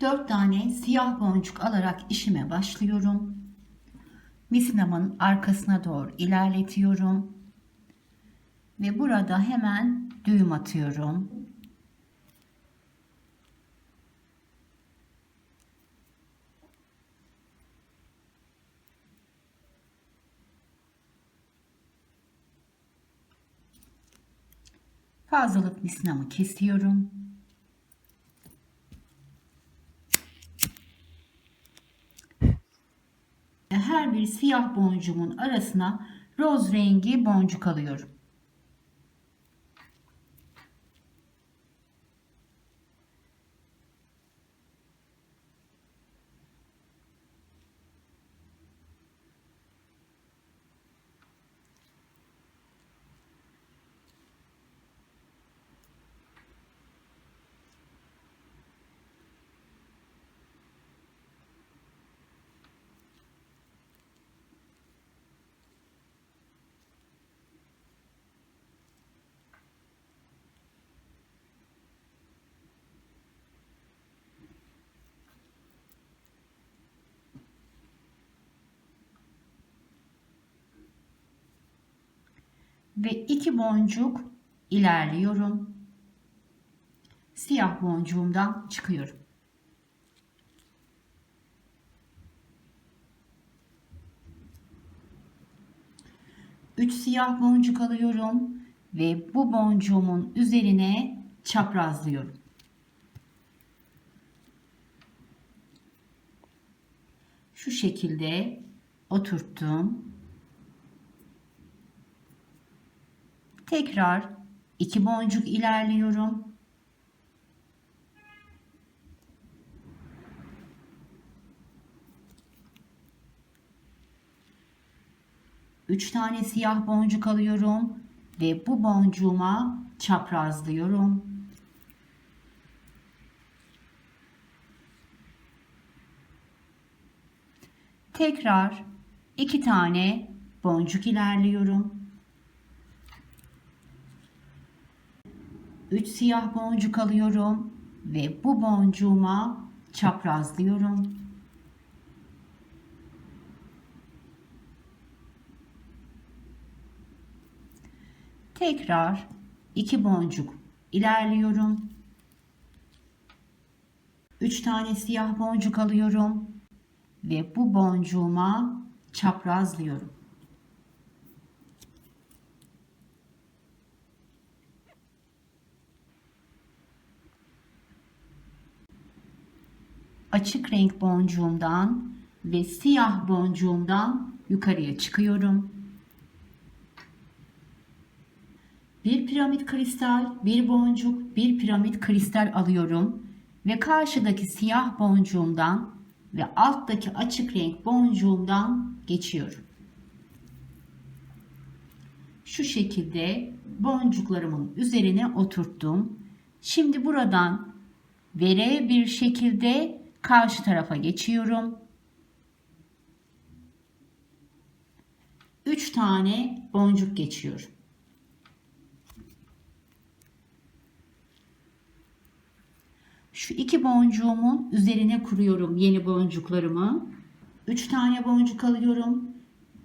Dört tane siyah boncuk alarak işime başlıyorum. Misinamın arkasına doğru ilerletiyorum. Ve burada hemen düğüm atıyorum. Fazlalık misinamı kesiyorum. Her bir siyah boncuğumun arasına roz rengi boncuk alıyorum. Ve 2 boncuk ilerliyorum. Siyah boncuğumdan çıkıyorum. Üç siyah boncuk alıyorum ve bu boncuğumun üzerine çaprazlıyorum. Şu şekilde oturttum. Tekrar 2 boncuk ilerliyorum. Üç tane siyah boncuk alıyorum ve bu boncuğuma çaprazlıyorum. Tekrar 2 tane boncuk ilerliyorum. 3 siyah boncuk alıyorum ve bu boncuğuma çaprazlıyorum. Tekrar 2 boncuk ilerliyorum. 3 tane siyah boncuk alıyorum ve bu boncuğuma çaprazlıyorum. Açık renk boncuğumdan ve siyah boncuğumdan yukarıya çıkıyorum. Bir piramit kristal, bir boncuk, bir piramit kristal alıyorum ve karşıdaki siyah boncuğumdan ve alttaki açık renk boncuğumdan geçiyorum. Şu şekilde boncuklarımın üzerine oturttum. Şimdi buradan V bir şekilde karşı tarafa geçiyorum. 3 tane boncuk geçiyorum. Şu iki boncuğumun üzerine kuruyorum yeni boncuklarımı. 3 tane boncuk alıyorum.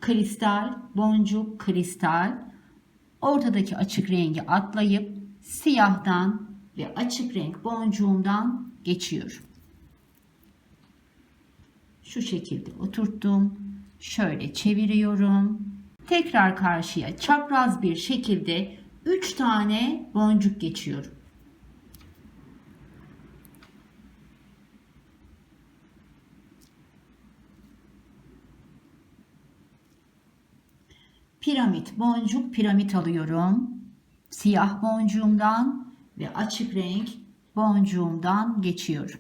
Kristal, boncuk, kristal. Ortadaki açık rengi atlayıp siyahtan ve açık renk boncuğumdan geçiyorum. Şu şekilde oturttum. Şöyle çeviriyorum. Tekrar karşıya çapraz bir şekilde 3 tane boncuk geçiyorum. Piramit, boncuk, piramit alıyorum. Siyah boncuğumdan ve açık renk boncuğumdan geçiyorum.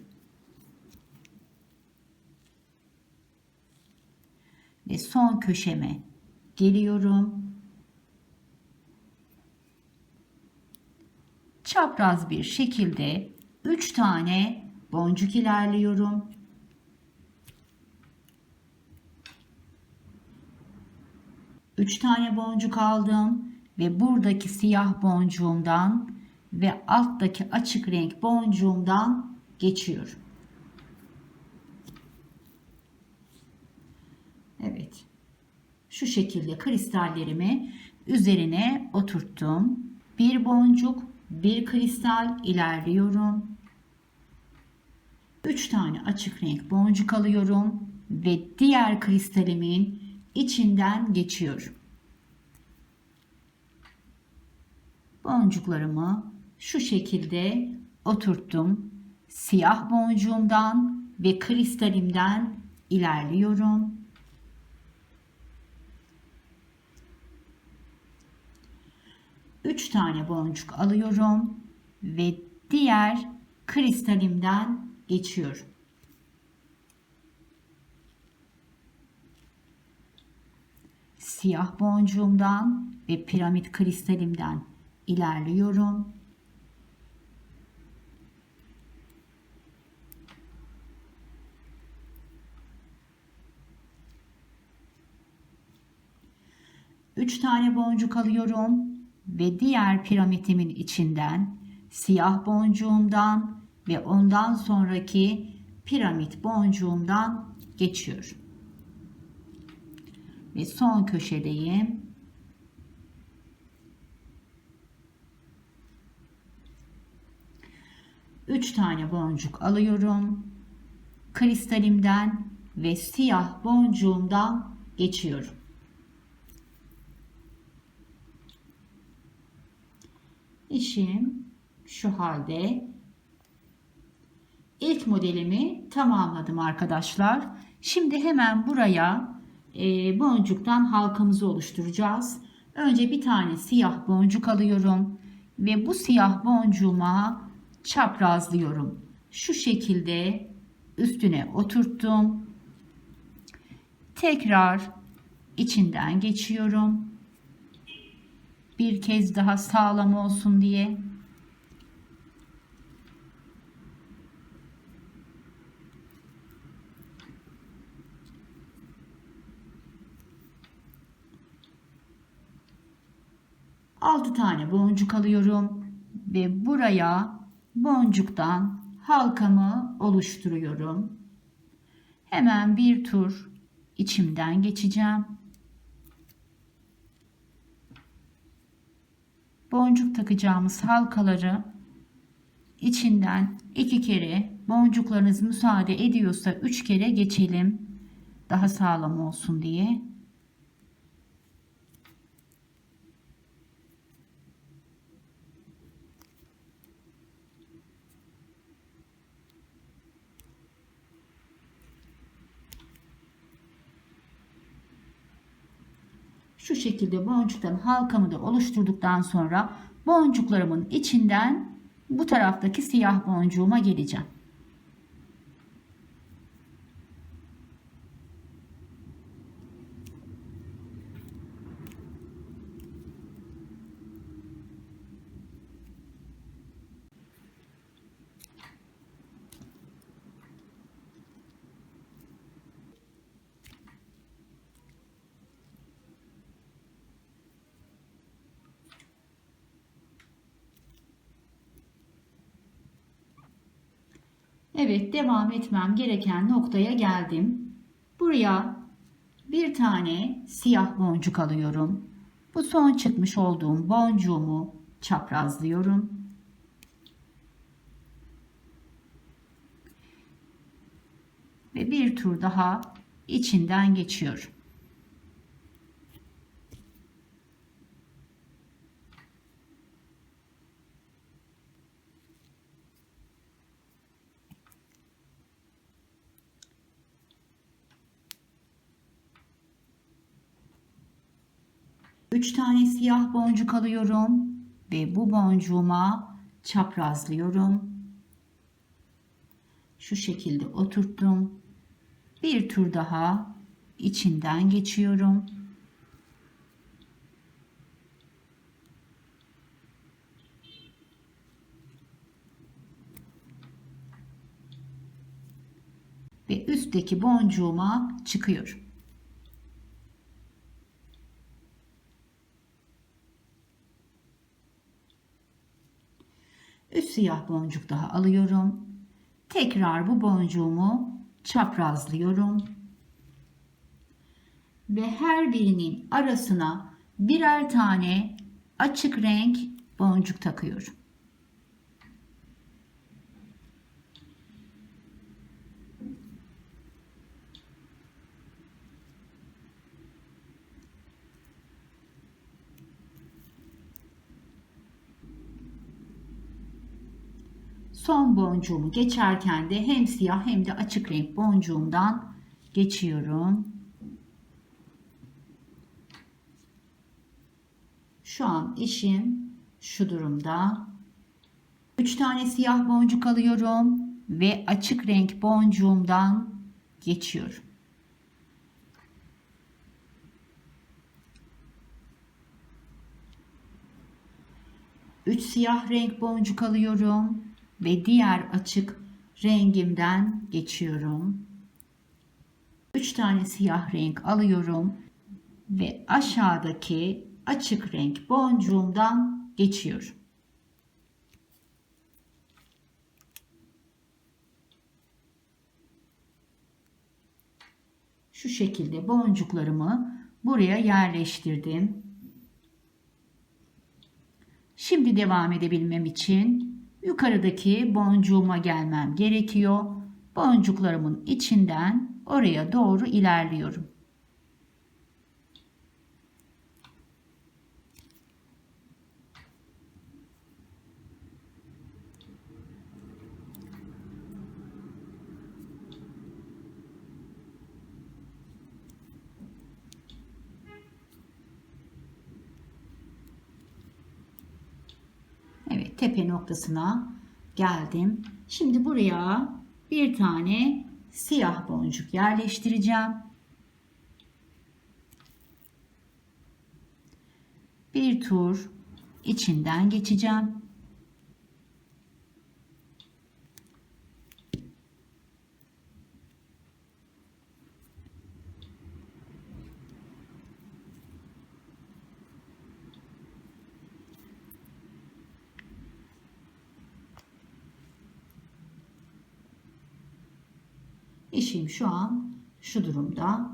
Ve son köşeme geliyorum. Çapraz bir şekilde 3 tane boncuk ilerliyorum. Üç tane boncuk aldım ve buradaki siyah boncuğumdan ve alttaki açık renk boncuğumdan geçiyorum. Evet. Şu şekilde kristallerimi üzerine oturttum. Bir boncuk, bir kristal ilerliyorum. 3 tane açık renk boncuk alıyorum ve diğer kristalimin içinden geçiyorum. Boncuklarımı şu şekilde oturttum. Siyah boncuğumdan ve kristalimden ilerliyorum. 3 tane boncuk alıyorum ve diğer kristalimden geçiyorum. Siyah boncuğumdan ve piramit kristalimden ilerliyorum. Üç tane boncuk alıyorum ve diğer piramitimin içinden siyah boncuğumdan ve ondan sonraki piramit boncuğumdan geçiyorum. Ve son köşedeyim. Üç tane boncuk alıyorum. Kristalimden ve siyah boncuğumdan geçiyorum. İşim şu halde. İlk modelimi tamamladım arkadaşlar. Şimdi hemen buraya boncuktan halkamızı oluşturacağız. Önce bir tane siyah boncuk alıyorum ve bu siyah boncuğuma çaprazlıyorum. Şu şekilde üstüne oturttum. Tekrar içinden geçiyorum. Bir kez daha sağlam olsun diye. Altı tane boncuk alıyorum ve buraya boncuktan halkamı oluşturuyorum. Hemen bir tur içimden geçeceğim. Boncuk takacağımız halkaları içinden 2 kere, boncuklarınız müsaade ediyorsa 3 kere geçelim. Daha sağlam olsun diye. Şu şekilde boncuktan halkamı da oluşturduktan sonra boncuklarımın içinden bu taraftaki siyah boncuğuma geleceğim. Evet, devam etmem gereken noktaya geldim. Buraya bir tane siyah boncuk alıyorum. Bu son çıkmış olduğum boncuğumu çaprazlıyorum. Ve bir tur daha içinden geçiyorum. Üç tane siyah boncuk alıyorum ve bu boncuğuma çaprazlıyorum. Şu şekilde oturttum. Bir tur daha içinden geçiyorum. Ve üstteki boncuğuma çıkıyorum. Üç siyah boncuk daha alıyorum. Tekrar bu boncuğumu çaprazlıyorum. Ve her birinin arasına birer tane açık renk boncuk takıyorum. Son boncuğumu geçerken de hem siyah hem de açık renk boncuğumdan geçiyorum. Şu an işim şu durumda. 3 tane siyah boncuk alıyorum ve açık renk boncuğumdan geçiyorum. Üç siyah renk boncuk alıyorum ve diğer açık rengimden geçiyorum. 3 tane siyah renk alıyorum ve aşağıdaki açık renk boncuğumdan geçiyorum. Şu şekilde boncuklarımı buraya yerleştirdim. Şimdi devam edebilmem için yukarıdaki boncuğuma gelmem gerekiyor. Boncuklarımın içinden oraya doğru ilerliyorum. Evet, tepe noktasına geldim. Şimdi buraya bir tane siyah boncuk yerleştireceğim. Bir tur içinden geçeceğim. İşim şu an şu durumda.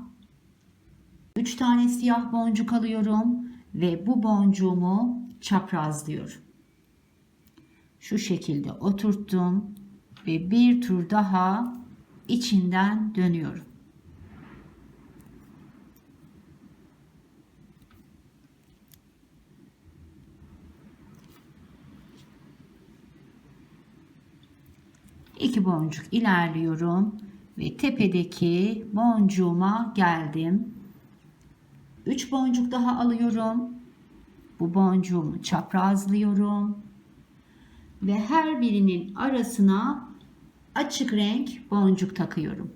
3 tane siyah boncuk alıyorum ve bu boncuğumu çaprazlıyorum. Şu şekilde oturttum ve bir tur daha içinden dönüyorum. İki boncuk ilerliyorum ve tepedeki boncuğuma geldim. 3 boncuk daha alıyorum Bu boncuğumu çaprazlıyorum ve her birinin arasına açık renk boncuk takıyorum.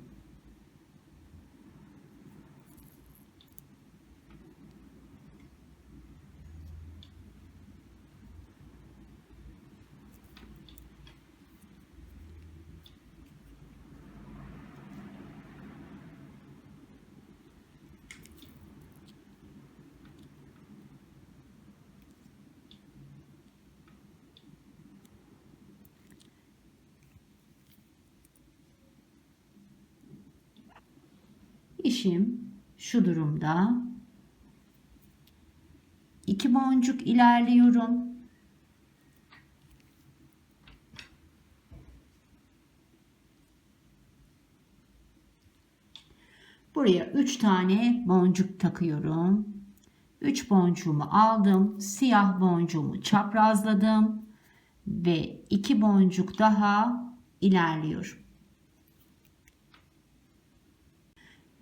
İşim şu durumda. 2 boncuk ilerliyorum. Buraya 3 tane boncuk takıyorum. 3 boncuğumu aldım. Siyah boncuğumu çaprazladım ve 2 boncuk daha ilerliyorum.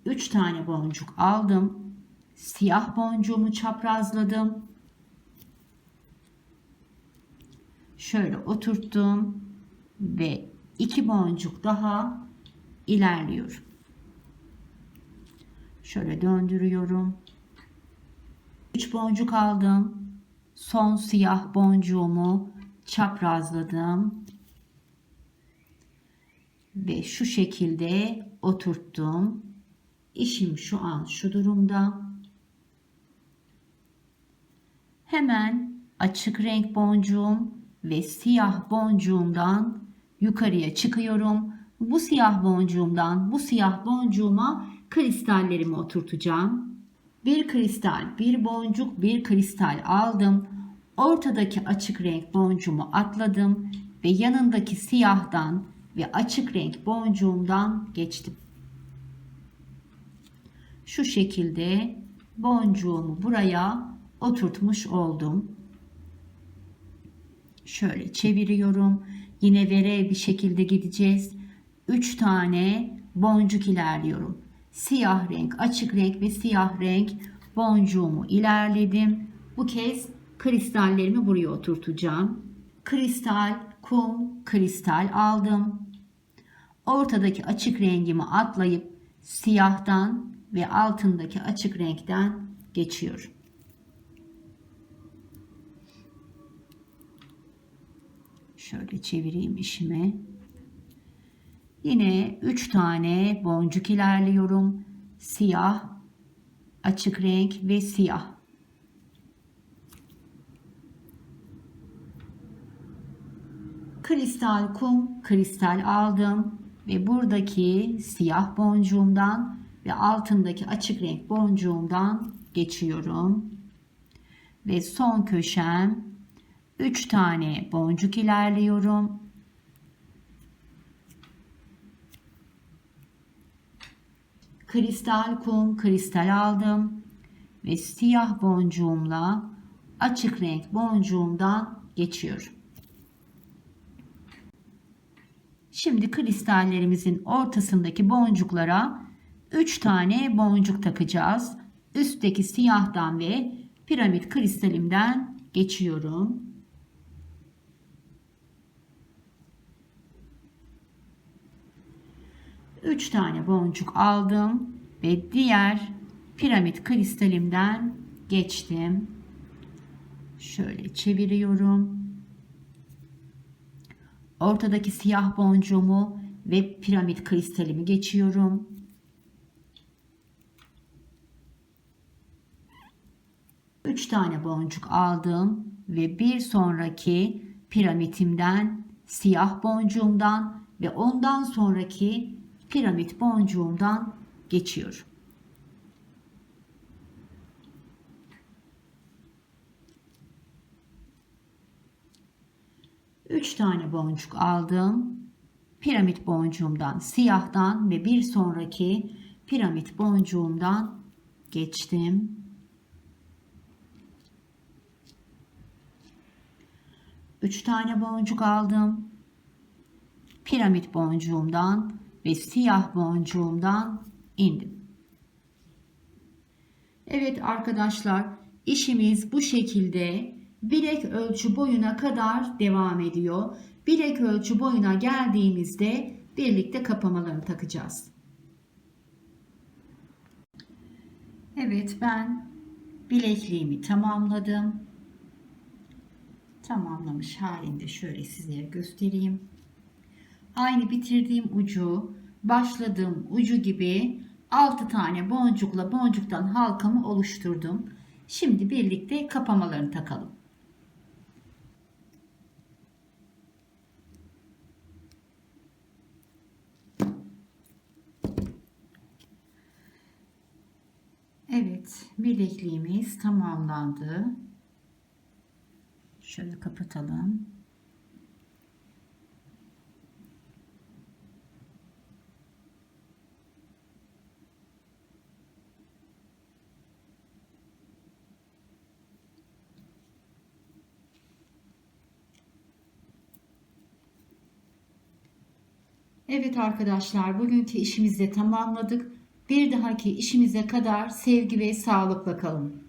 3 tane boncuk aldım. Siyah boncuğumu çaprazladım. Şöyle oturttum ve 2 boncuk daha ilerliyorum. Şöyle döndürüyorum. 3 boncuk aldım. Son siyah boncuğumu çaprazladım ve şu şekilde oturttum. İşim şu an şu durumda. Hemen açık renk boncuğum ve siyah boncuğumdan yukarıya çıkıyorum. Bu siyah boncuğumdan bu siyah boncuğuma kristallerimi oturtacağım. Bir kristal, bir boncuk, bir kristal aldım. Ortadaki açık renk boncuğumu atladım ve yanındaki siyahtan ve açık renk boncuğumdan geçtim. Şu şekilde boncuğumu buraya oturtmuş oldum. Şöyle çeviriyorum. Yine V bir şekilde gideceğiz. 3 tane boncuk ilerliyorum. Siyah renk, açık renk ve siyah renk boncuğumu ilerledim. Bu kez kristallerimi buraya oturtacağım. Kristal, kum, kristal aldım. Ortadaki açık rengimi atlayıp siyahtan ve altındaki açık renkten geçiyorum. Şöyle çevireyim işimi. Yine 3 tane boncuk ilerliyorum. Siyah, açık renk ve siyah. Kristal, kum, kristal aldım ve buradaki siyah boncuğumdan ve altındaki açık renk boncuğumdan geçiyorum. Ve son köşem 3 tane boncuk ilerliyorum. Kristal, kum, kristal aldım ve siyah boncuğumla açık renk boncuğumdan geçiyorum. Şimdi kristallerimizin ortasındaki boncuklara 3 tane boncuk takacağız. Üstteki siyahtan ve piramit kristalimden geçiyorum. Üç tane boncuk aldım ve diğer piramit kristalimden geçtim. Şöyle çeviriyorum. Ortadaki siyah boncuğumu ve piramit kristalimi geçiyorum. Üç tane boncuk aldım ve bir sonraki piramitimden, siyah boncuğumdan ve ondan sonraki piramit boncuğumdan geçiyorum. Üç tane boncuk aldım. Piramit boncuğumdan, siyahtan ve bir sonraki piramit boncuğumdan geçtim. Üç tane boncuk aldım. Piramit boncuğumdan ve siyah boncuğumdan indim. Evet arkadaşlar, işimiz bu şekilde bilek ölçü boyuna kadar devam ediyor. Bilek ölçü boyuna geldiğimizde birlikte kapamalarını takacağız. Evet, ben bilekliğimi tamamladım. Tamamlamış halinde şöyle sizlere göstereyim. Aynı bitirdiğim ucu, başladığım ucu gibi 6 tane boncukla boncuktan halkamı oluşturdum. Şimdi birlikte kapamalarını takalım. Evet, bilekliğimiz tamamlandı. Şöyle kapatalım. Evet arkadaşlar, bugünkü işimizi de tamamladık. Bir dahaki işimize kadar sevgi ve sağlıkla kalın.